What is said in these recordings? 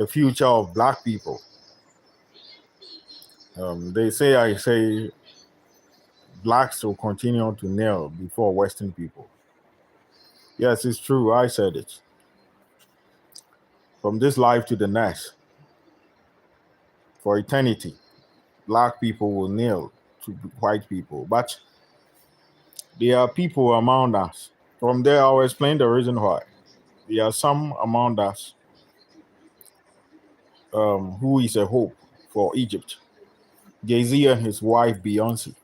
the future of black people. They say I say blacks will continue to kneel before Western people. Yes, it's true. I said it. From this life to the next, for eternity, black people will kneel to white people. But there are people among us. From there, I'll explain the reason why. There are some among us who is a hope for Egypt. Jay-Z and his wife Beyonce,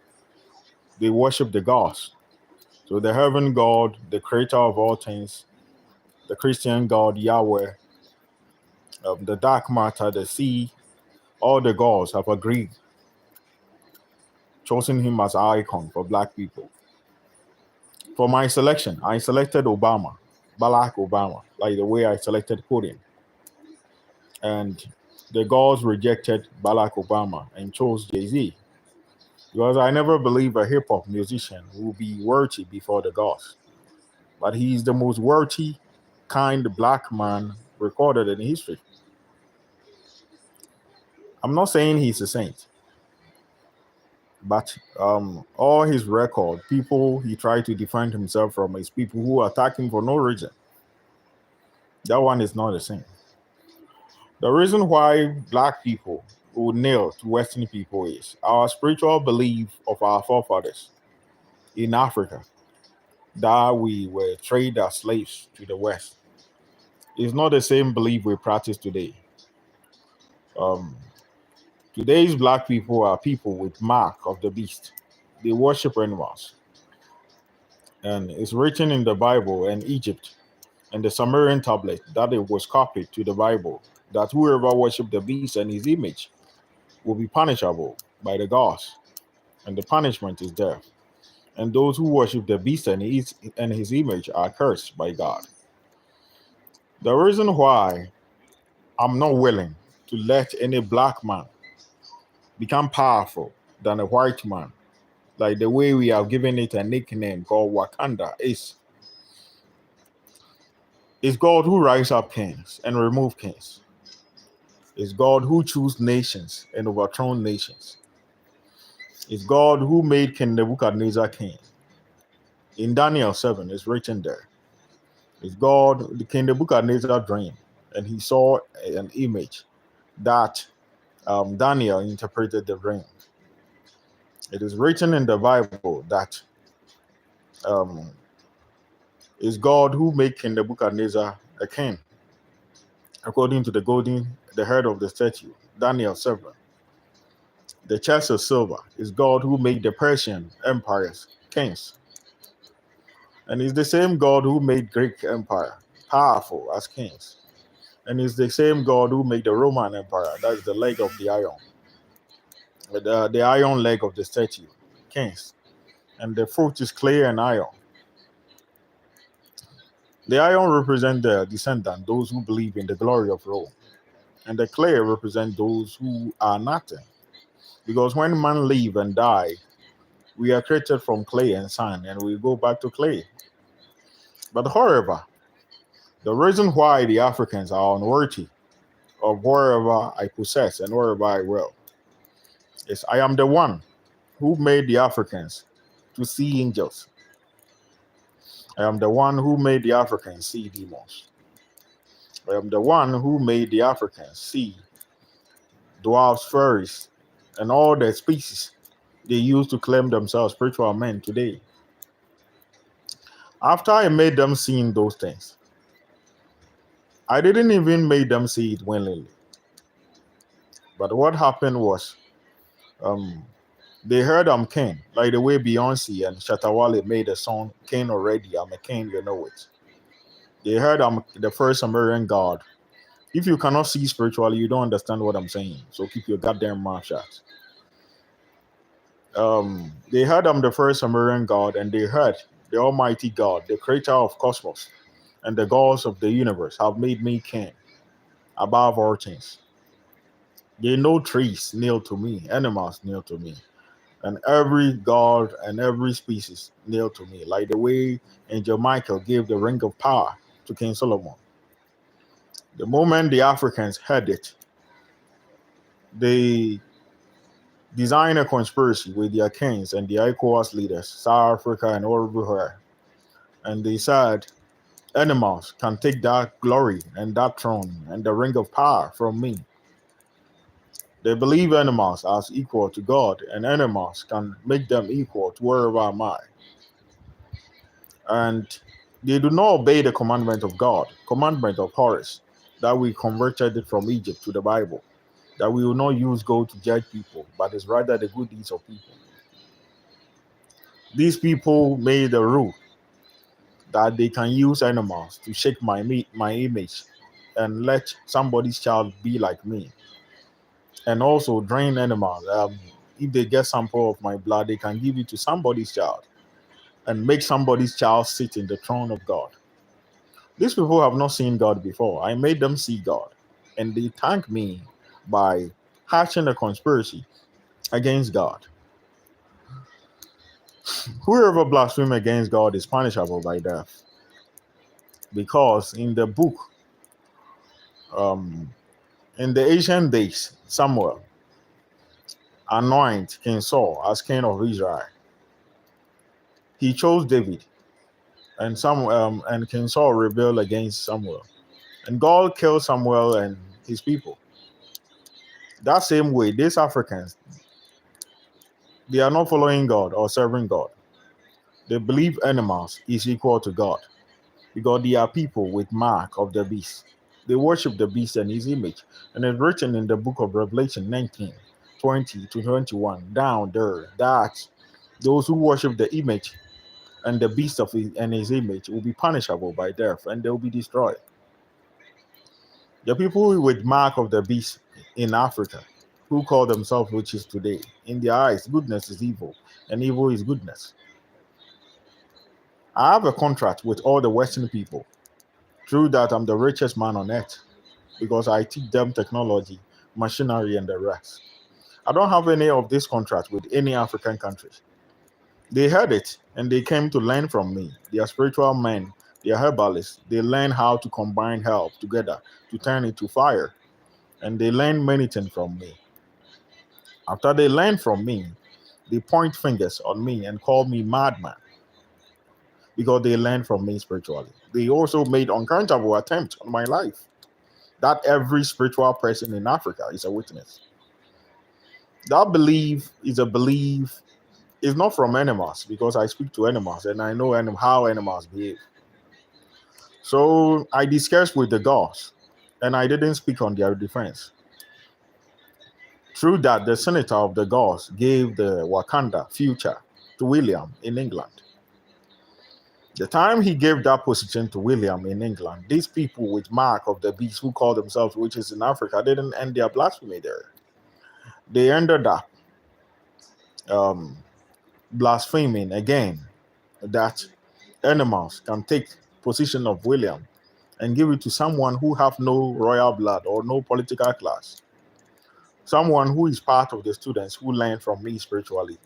they worship the gods. So the heaven God, the creator of all things, the Christian God Yahweh, the dark matter, the sea, all the gods have agreed, chosen him as our icon for black people. For my selection, I selected Obama, Barack Obama, like the way I selected Putin. And the gods rejected Barack Obama and chose Jay-Z. Because I never believe a hip hop musician will be worthy before the gods. But he's the most worthy, kind black man recorded in history. I'm not saying he's a saint, but all his record, people he tried to defend himself from is people who attack him for no reason. That one is not the same. The reason why black people will kneel to Western people is our spiritual belief of our forefathers in Africa that we were traded as slaves to the West. It's not the same belief we practice today. Um, Today's black people are people with mark of the beast. They worship animals. And it's written in the Bible and Egypt and the Sumerian tablet that it was copied to the Bible that whoever worship the beast and his image will be punishable by the gods. And the punishment is death. And those who worship the beast and his image are cursed by God. The reason why I'm not willing to let any black man become powerful than a white man, like the way we have given it a nickname called Wakanda, is God who rise up kings and remove kings. It's God who choose nations and overthrow nations. It's God who made King Nebuchadnezzar king. In Daniel 7, it's written there. It's God, the King Nebuchadnezzar dreamed, and he saw an image that Daniel interpreted the dream. It is written in the Bible that um, it's God who made King Nebuchadnezzar a king, according to the head of the statue, Daniel 7. The chest of silver is God who made the Persian empires kings. And it's the same God who made Greek empire powerful as kings. And it's the same God who made the Roman empire, that's the leg of the iron, the iron leg of the statue, kings. And the fruit is clay and iron. The iron represents the descendant, those who believe in the glory of Rome. And the clay represent those who are nothing. Because when man live and die, we are created from clay and sand, and we go back to clay. But however, the reason why the Africans are unworthy of wherever I possess and wherever I will is I am the one who made the Africans to see angels. I am the one who made the Africans see demons. I am the one who made the Africans see dwarfs, fairies, and all the species they use to claim themselves spiritual men today. After I made them see those things, I didn't even make them see it willingly. But what happened was, um, they heard I'm king, like the way Beyonce and Shatawale made a song, King Already, I'm a king, you know it. They heard I'm the first American god. If you cannot see spiritually, you don't understand what I'm saying. So keep your goddamn mouth shut. They heard I'm the first American god, and they heard the Almighty God, the creator of cosmos, and the gods of the universe have made me king above all things. They know trees kneel to me, animals kneel to me, and every god and every species kneel to me, like the way Angel Michael gave the ring of power to King Solomon. The moment the Africans heard it, they designed a conspiracy with their kings and the ECOWAS leaders, South Africa and everywhere. And they said, animals can take that glory and that throne and the ring of power from me. They believe animals as equal to God, and animals can make them equal to wherever am I. And they do not obey the commandment of God, commandment of Horus, that we converted it from Egypt to the Bible, that we will not use gold to judge people, but it's rather the good deeds of people. These people made a rule that they can use animals to shake my image and let somebody's child be like me. And also drain animals. If they get sample of my blood, they can give it to somebody's child and make somebody's child sit in the throne of God. These people have not seen God before. I made them see God. And they thank me by hatching a conspiracy against God. Whoever blasphemes against God is punishable by death. Because in the book, in the ancient days, Samuel anointed King Saul as king of Israel. He chose David, and and King Saul rebelled against Samuel, and God killed Samuel and his people. That same way, these Africans, they are not following God or serving God. They believe animals is equal to God because they are people with mark of the beast. They worship the beast and his image, and it's written in the book of Revelation 19:20 to 21 down there that those who worship the image and the beast of his, and his image will be punishable by death, and they will be destroyed. The people with mark of the beast in Africa, who call themselves witches today, in their eyes, goodness is evil, and evil is goodness. I have a contract with all the Western people. Through that, I'm the richest man on earth because I teach them technology, machinery, and the rest. I don't have any of this contract with any African countries. They heard it and they came to learn from me. They are spiritual men, they are herbalists. They learn how to combine help together to turn it to fire. And they learn many things from me. After they learn from me, they point fingers on me and call me madman because they learned from me spiritually. They also made uncountable attempts on my life. That every spiritual person in Africa is a witness. That belief is a belief is not from animals because I speak to animals and I know how animals behave. So I discussed with the gods and I didn't speak on their defense. Through that, the senator of the gods gave the Wakanda future to William in England. The time he gave that position to William in England, these people with mark of the beast who call themselves witches in Africa didn't end their blasphemy there. They ended up blaspheming again that animals can take position of William and give it to someone who have no royal blood or no political class. Someone who is part of the students who learn from me spiritually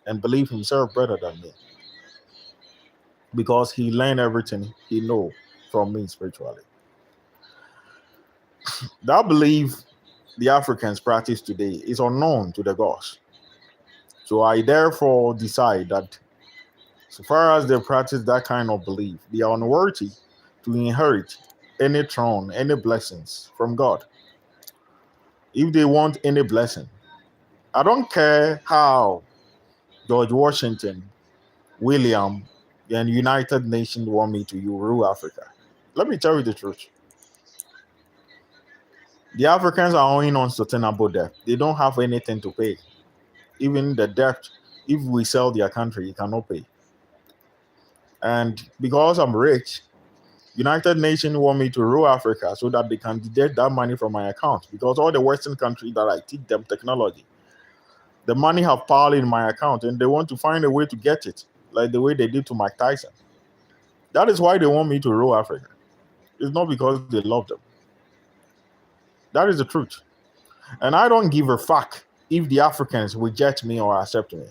and believe himself better than me because he learned everything he know from me spiritually. That belief the Africans practice today is unknown to the gods. So I therefore decide that so far as they practice that kind of belief, they are unworthy to inherit any throne, any blessings from God. If they want any blessing, I don't care how George Washington, William, and United Nations want me to rule Africa. Let me tell you the truth. The Africans are owing unsustainable debt. They don't have anything to pay. Even the debt, if we sell their country, you cannot pay. And because I'm rich, United Nations want me to rule Africa so that they can deduct that money from my account. Because all the Western countries that I teach them technology, the money have piled in my account and they want to find a way to get it, like the way they did to Mike Tyson. That is why they want me to rule Africa. It's not because they love them. That is the truth. And I don't give a fuck if the Africans reject me or accept me.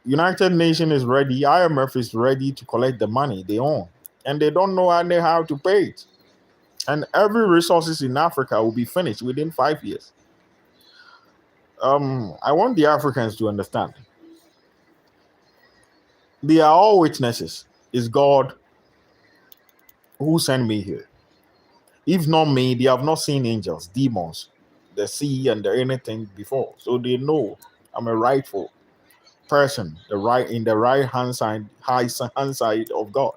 United Nations is ready, IMF is ready to collect the money they own. And they don't know how to pay it. And every resources in Africa will be finished within 5 years. I want the Africans to understand. They are all witnesses. It's God who sent me here. If not me, they have not seen angels, demons, the sea, and the anything before. So they know I'm a rightful person, the right in the right hand side, hand side of God.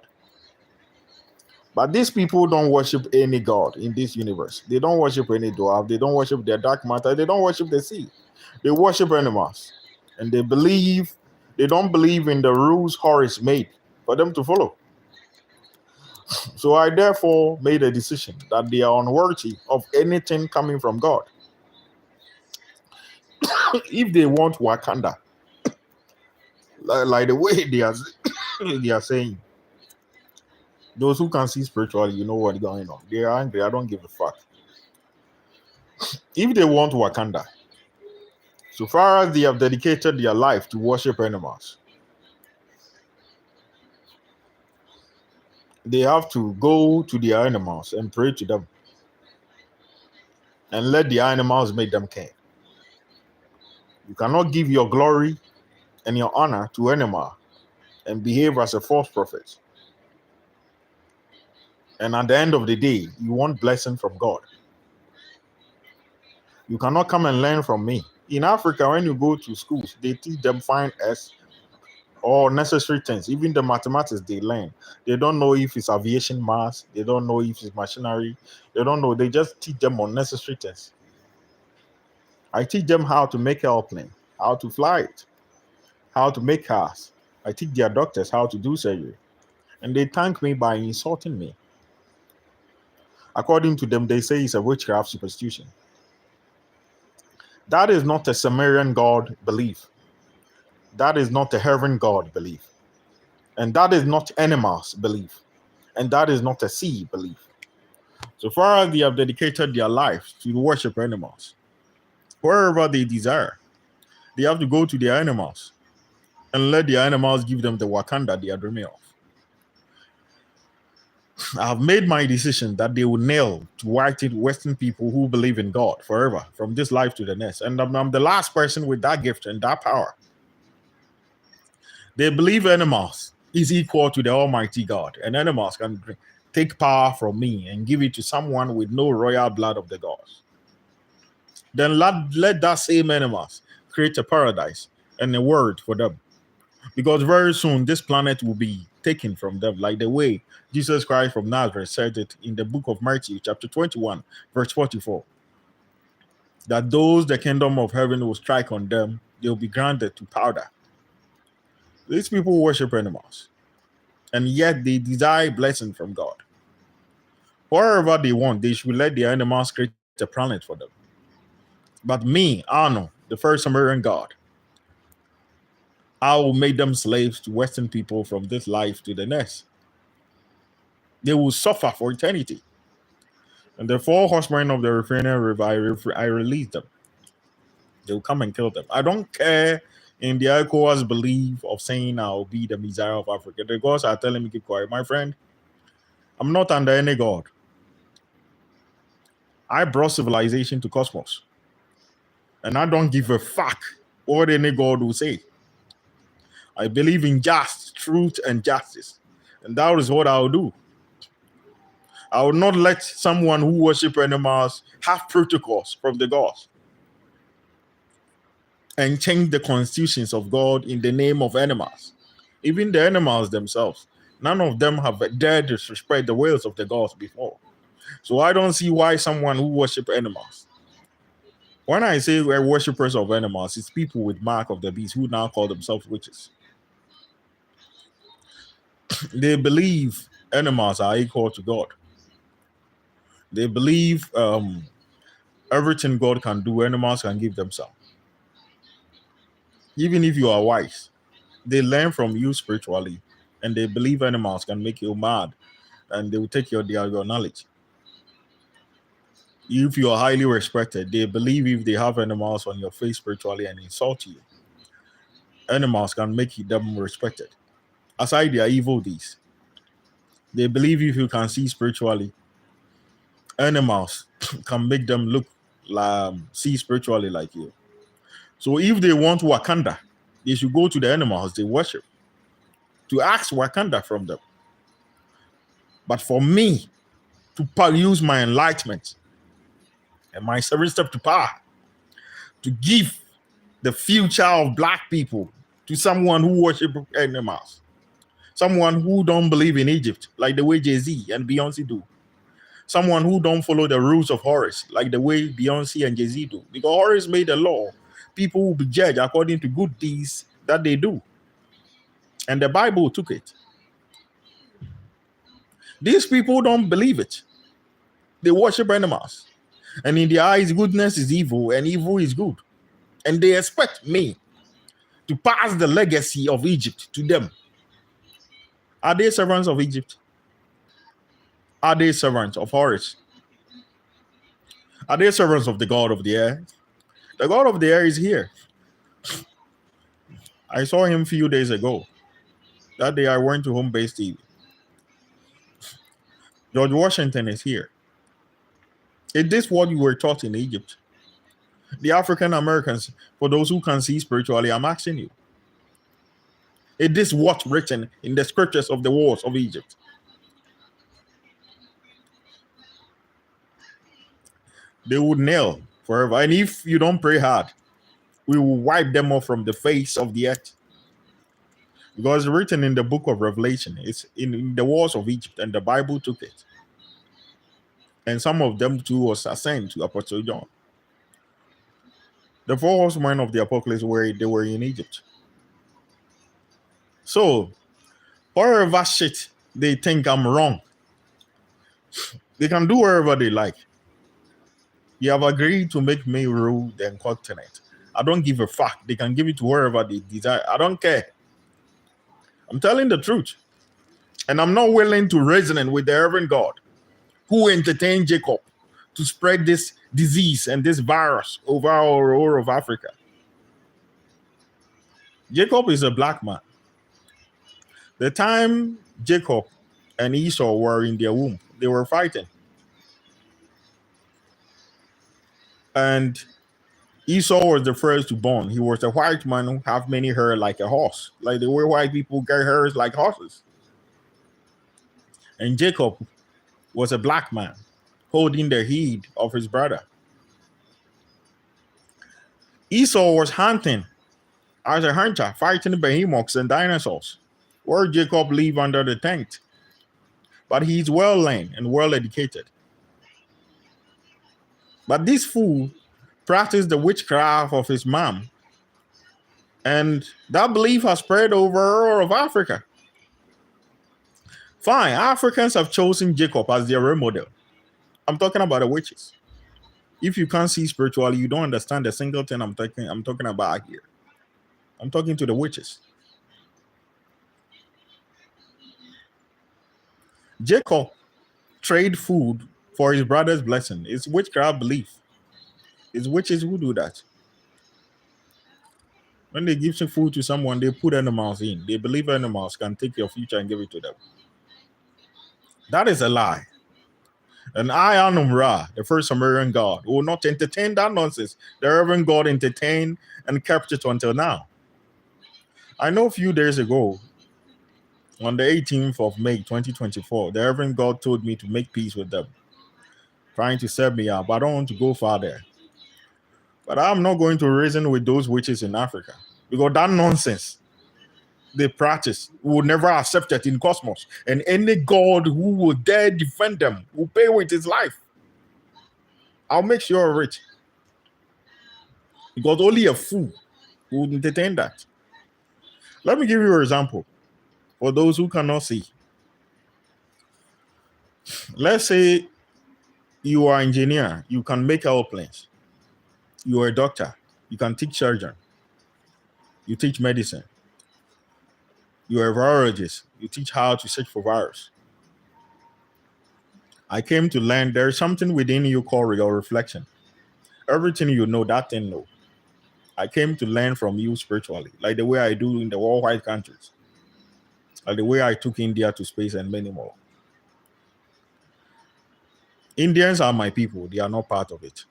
But these people don't worship any God in this universe. They don't worship any dwarf. They don't worship their dark matter. They don't worship the sea. They worship animals. And they don't believe in the rules Horus made for them to follow. So I therefore made a decision that they are unworthy of anything coming from God. If they want Wakanda, like the way they are saying, those who can see spiritually, you know what's going on. They are angry. I don't give a fuck. If they want Wakanda, so far as they have dedicated their life to worship animals, they have to go to their animals and pray to them and let the animals make them king. You cannot give your glory and your honor to animal and behave as a false prophet. And at the end of the day, you want blessing from God. You cannot come and learn from me. In Africa, when you go to schools, they teach them fine S or necessary things. Even the mathematics they learn. They don't know if it's aviation mass. They don't know if it's machinery. They don't know. They just teach them unnecessary things. I teach them how to make an airplane, how to fly it, how to make cars. I teach their doctors how to do surgery. And they thank me by insulting me. According to them, they say it's a witchcraft superstition. That is not a Sumerian god belief. That is not a heaven god belief. And that is not animals belief. And that is not a sea belief. So far as they have dedicated their lives to worship animals, wherever they desire, they have to go to their animals and let the animals give them the Wakanda they are dreaming of. I have made my decision that they will nail to white Western people who believe in God forever, from this life to the next. And I'm the last person with that gift and that power. They believe animals is equal to the Almighty God, and animals can take power from me and give it to someone with no royal blood of the gods. Then let that same animals create a paradise and a world for them. Because very soon this planet will be taken from them, like the way Jesus Christ from Nazareth said it in the book of Matthew, chapter 21, verse 44. That those the kingdom of heaven will strike on them, they'll be grounded to powder. These people worship animals, and yet they desire blessing from God. Wherever they want, they should let the animals create a planet for them. But me, Arno, the first Sumerian god, I will make them slaves to Western people from this life to the next. They will suffer for eternity. And the 4 horsemen of the Euphrates River, I release them. They will come and kill them. I don't care in the ECOWAS belief of saying I'll be the Messiah of Africa. The gods are telling me, keep quiet. My friend, I'm not under any god. I brought civilization to cosmos. And I don't give a fuck what any god will say. I believe in just truth and justice. And that is what I'll do. I will not let someone who worship animals have protocols from the gods and change the constitutions of God in the name of animals. Even the animals themselves, none of them have dared to disrespect the wills of the gods before. So I don't see why someone who worship animals. When I say we're worshippers of animals, it's people with mark of the beast who now call themselves witches. They believe animals are equal to God. They believe everything God can do, animals can give themselves. Even if you are wise, they learn from you spiritually, and they believe animals can make you mad, and they will take your knowledge. If you are highly respected, they believe if they have animals on your face spiritually and insult you, animals can make them respected. Aside their evil deeds, they believe if you can see spiritually, animals can make them look see spiritually like you. So if they want Wakanda, they should go to the animals they worship to ask Wakanda from them. But for me to use my enlightenment and my 7 step to power to give the future of black people to someone who worship animals, someone who don't believe in Egypt like the way Jay-Z and Beyonce do, someone who don't follow the rules of Horus like the way Beyonce and Jay-Z do, because Horus made a law, people will be judged according to good deeds that they do, and the Bible took it. These people don't believe it. They worship animals, and in their eyes goodness is evil and evil is good, and they expect me to pass the legacy of Egypt to them. Are they servants of Egypt? Are they servants of Horus? Are they servants of the God of the air? The God of the air is here. I saw him a few days ago. That day I went to Home Base TV. George Washington is here. Is this what you were taught in Egypt? The African Americans, for those who can see spiritually, I'm asking you. Is this what's written in the scriptures of the wars of Egypt? They would kneel forever. And if you don't pray hard, we will wipe them off from the face of the earth. Because it's written in the book of Revelation. It's in the wars of Egypt, and the Bible took it. And some of them too was assigned to Apostle John. The 4 horsemen of the apocalypse were in Egypt. So, whatever shit they think I'm wrong, they can do whatever they like. You have agreed to make me rule the continent. I don't give a fuck. They can give it to wherever they desire. I don't care. I'm telling the truth. And I'm not willing to resonate with the Reverend God who entertained Jacob to spread this disease and this virus over all of Africa. Jacob is a black man. The time Jacob and Esau were in their womb, they were fighting. And Esau was the first to born. He was a white man who have many hair like a horse. Like the way white people get hairs like horses. And Jacob was a black man holding the head of his brother. Esau was hunting as a hunter, fighting behemoths and dinosaurs, where Jacob lived under the tent. But he's well learned and well educated. But this fool practiced the witchcraft of his mom, and that belief has spread over all of Africa. Fine, Africans have chosen Jacob as their role model. I'm talking about the witches. If you can't see spiritually, you don't understand the single thing I'm talking about here. I'm talking to the witches. Jacob trade food for his brother's blessing. It's witchcraft belief. It's witches who do that. When they give some food to someone, they put animals in. They believe animals can take your future and give it to them. That is a lie. And I, Anum Ra, the first Sumerian god, will not entertain that nonsense. The Reverend God entertained and kept it until now. I know a few days ago, on the 18th of May, 2024, the Reverend God told me to make peace with them, trying to set me up. I don't want to go farther. But I'm not going to reason with those witches in Africa, because that nonsense they practice will never accept it in cosmos. And any god who will dare defend them will pay with his life. I'll make sure of it. Because only a fool would entertain that. Let me give you an example for those who cannot see. Let's say you are an engineer, you can make airplanes. You are a doctor, you can teach surgeon. You teach medicine. You are a virologist, you teach how to search for virus. I came to learn there's something within you called your reflection. Everything you know, that thing know. I came to learn from you spiritually, like the way I do in the all white countries, like the way I took India to space and many more. Indians are my people. They are not part of it.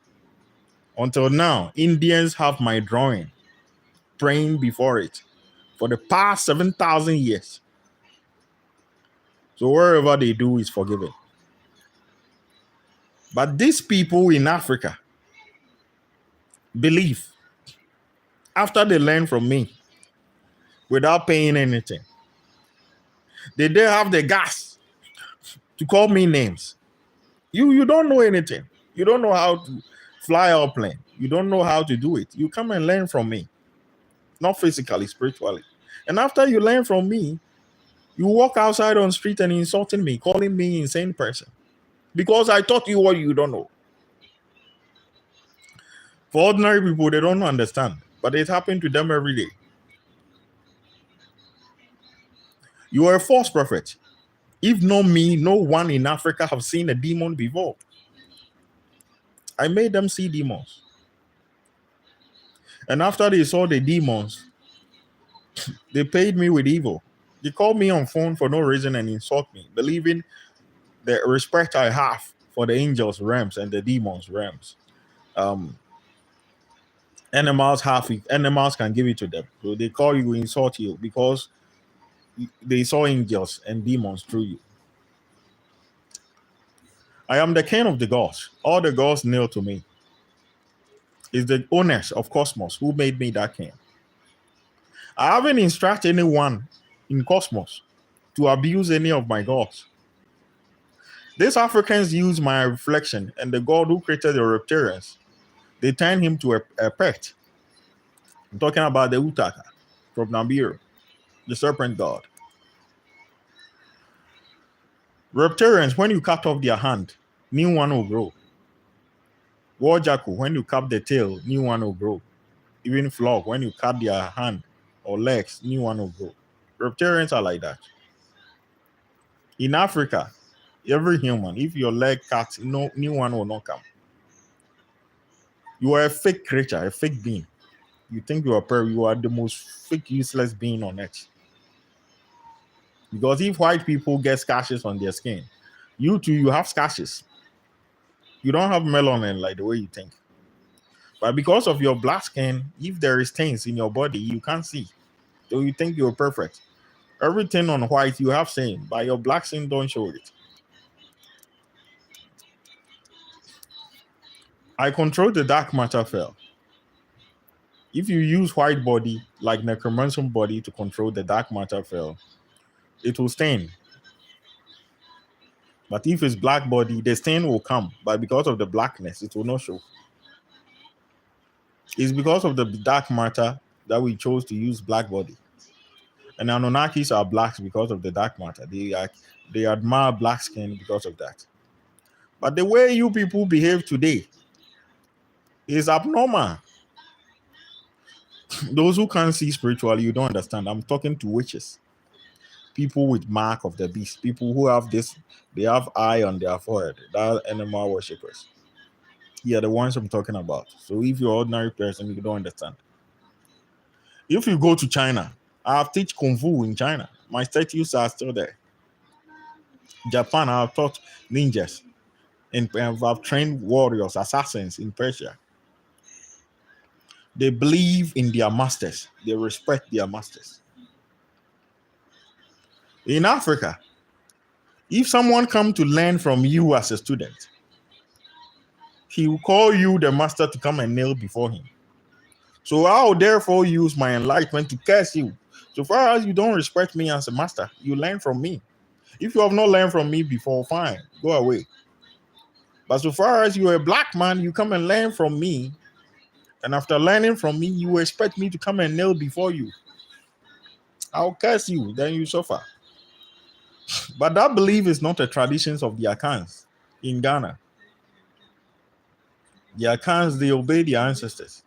Until now, Indians have my drawing, praying before it for the past 7,000 years. So wherever they do is forgiven. But these people in Africa believe after they learn from me without paying anything, they have the gas to call me names. You don't know anything. You don't know how to fly a plane. You don't know how to do it. You come and learn from me, not physically, spiritually. And after you learn from me, you walk outside on the street and insulting me, calling me insane person. Because I taught you what you don't know. For ordinary people, they don't understand. But it happened to them every day. You are a false prophet. If not me, no one in Africa have seen a demon before. I made them see demons. And after they saw the demons, they paid me with evil. They called me on phone for no reason and insult me, believing the respect I have for the angels' realms and the demons' realms. Animals have it. Animals can give it to them. So they call you, insult you because they saw angels and demons through you. I am the king of the gods. All the gods kneel to me. It's the owners of cosmos who made me that king. I haven't instructed anyone in cosmos to abuse any of my gods. These Africans use my reflection and the god who created the reptilians. They turn him to a pet. I'm talking about the Utaka from Nibiru, the serpent god. Reptilians, when you cut off their hand, new one will grow. War jackal, when you cut the tail, new one will grow. Even frog, when you cut their hand or legs, new one will grow. Reptilians are like that. In Africa, every human, if your leg cuts, no new one will not come. You are a fake creature, a fake being. You think you are the most fake, useless being on earth. Because if white people get scratches on their skin, you too, you have scratches. You don't have melanin like the way you think. But because of your black skin, if there is stains in your body, you can't see. So you think you're perfect. Everything on white you have seen, but your black skin don't show it. I control the dark matter field. If you use white body like necromancer body to control the dark matter field, it will stain. But if it's black body, the stain will come. But because of the blackness, it will not show. It's because of the dark matter that we chose to use black body. And Anunnakis are blacks because of the dark matter. They admire black skin because of that. But the way you people behave today is abnormal. Those who can't see spiritually, you don't understand. I'm talking to witches. People with mark of the beast. People who have this, they have eye on their forehead. That animal worshippers. Yeah, the ones I'm talking about. So if you're an ordinary person, you don't understand. If you go to China, I have teach Kung Fu in China. My statues are still there. Japan, I have taught ninjas. And I've trained warriors, assassins in Persia. They believe in their masters. They respect their masters. In Africa, if someone come to learn from you as a student, he will call you the master to come and kneel before him. So I will therefore use my enlightenment to curse you. So far as you don't respect me as a master, you learn from me. If you have not learned from me before, fine, go away. But so far as you're a black man, you come and learn from me. And after learning from me, you expect me to come and kneel before you. I'll curse you, then you suffer. But that belief is not the traditions of the Akans in Ghana. The Akans, they obey their ancestors.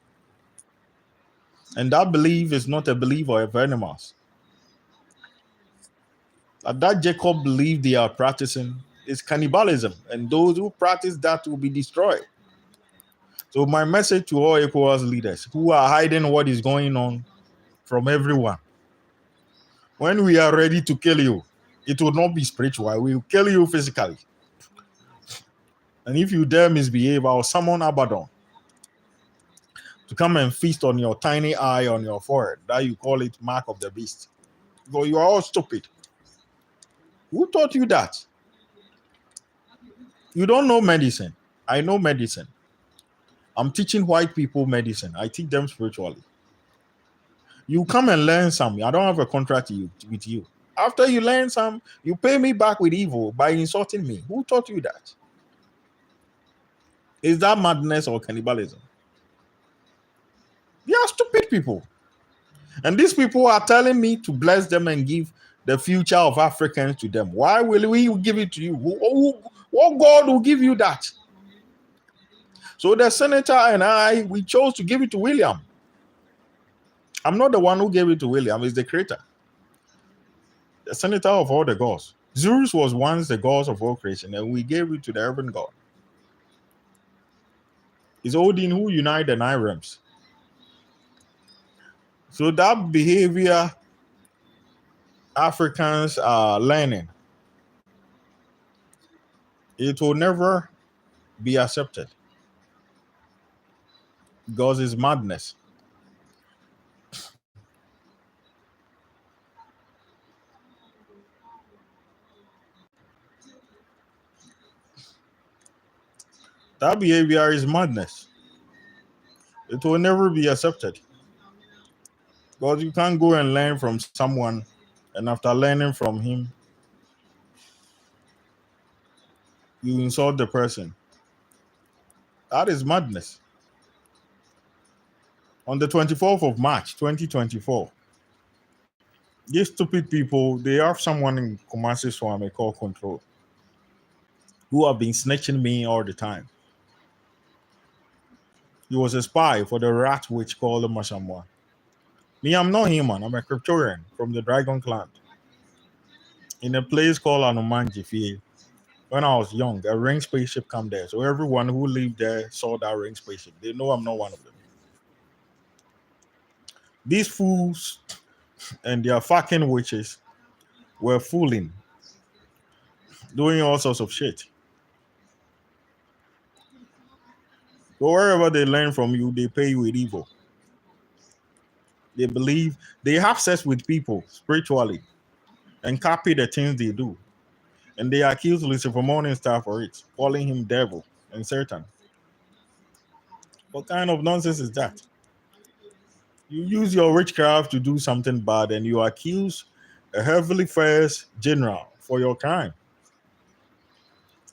And that belief is not a belief of animals. That Jacob belief they are practicing is cannibalism. And those who practice that will be destroyed. So my message to all ECOWAS leaders who are hiding what is going on from everyone. When we are ready to kill you, it will not be spiritual. We will kill you physically. And if you dare misbehave, I'll summon Abaddon to come and feast on your tiny eye on your forehead. That you call it mark of the beast. Because you are all stupid. Who taught you that? You don't know medicine. I know medicine. I'm teaching white people medicine. I teach them spiritually. You come and learn some. I don't have a contract with you. After you learn some, you pay me back with evil by insulting me. Who taught you that? Is that madness or cannibalism? They are stupid people. And these people are telling me to bless them and give the future of Africans to them. Why will we give it to you? What God will give you that? So the senator and I, we chose to give it to William. I'm not the one who gave it to William, it's the creator. The senator of all the gods. Zeus was once the god of all creation, and we gave it to the heaven god. It's Odin who united the 9 realms. So that behavior Africans are learning, it will never be accepted because it's madness. That behavior is madness. It will never be accepted because you can't go and learn from someone, and after learning from him, you insult the person. That is madness. On the 24th of March, 2024, these stupid people, they have someone in Kumasi Swami called Control who have been snitching me all the time. He was a spy for the rat witch called Mashamwa. Me, I'm not human. I'm a Cryptorian from the Dragon clan in a place called Anumanji. When I was young, a ring spaceship come there. So everyone who lived there saw that ring spaceship. They know I'm not one of them. These fools and their fucking witches were fooling, doing all sorts of shit. So wherever they learn from you, they pay you with evil. They believe they have sex with people spiritually and copy the things they do. And they accuse Lucifer Morningstar for it, calling him devil and Satan. What kind of nonsense is that? You use your witchcraft to do something bad and you accuse a heavily first general for your crime.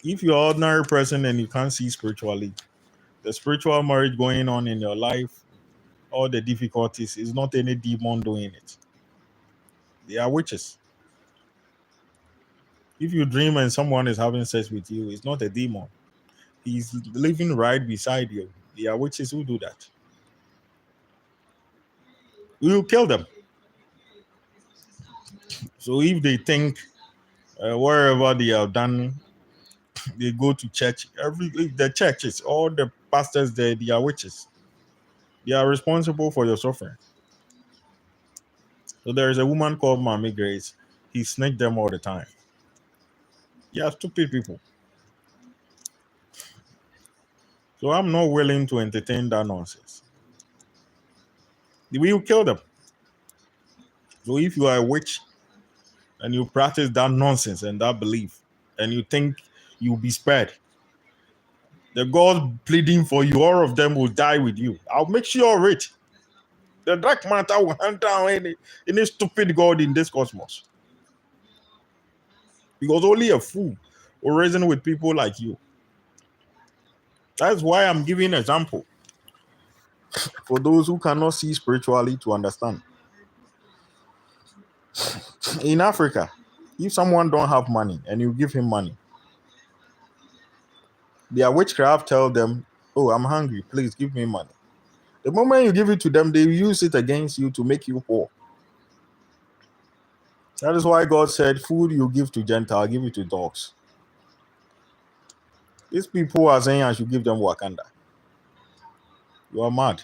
If you're an ordinary person and you can't see spiritually, the spiritual marriage going on in your life, all the difficulties, is not any demon doing it. They are witches. If you dream and someone is having sex with you, it's not a demon. He's living right beside you. They are witches who do that. We will kill them. So if they think wherever they are done, they go to church. The churches, all the pastors there, they are witches. They are responsible for your suffering. So there is a woman called Mommy Grace. He snaked them all the time. Yeah, stupid people. So I'm not willing to entertain that nonsense. We will kill them. So if you are a witch and you practice that nonsense and that belief, and you think you'll be spared, the God pleading for you, all of them will die with you. I'll make sure rich. The dark matter will hunt down any stupid God in this cosmos. Because only a fool will reason with people like you. That's why I'm giving an example for those who cannot see spiritually to understand. In Africa, if someone don't have money and you give him money, their witchcraft tell them, oh, I'm hungry, please give me money. The moment you give it to them, they use it against you to make you poor. That is why God said, food you give to Gentiles, give it to dogs. These people are saying I should give them Wakanda. You are mad.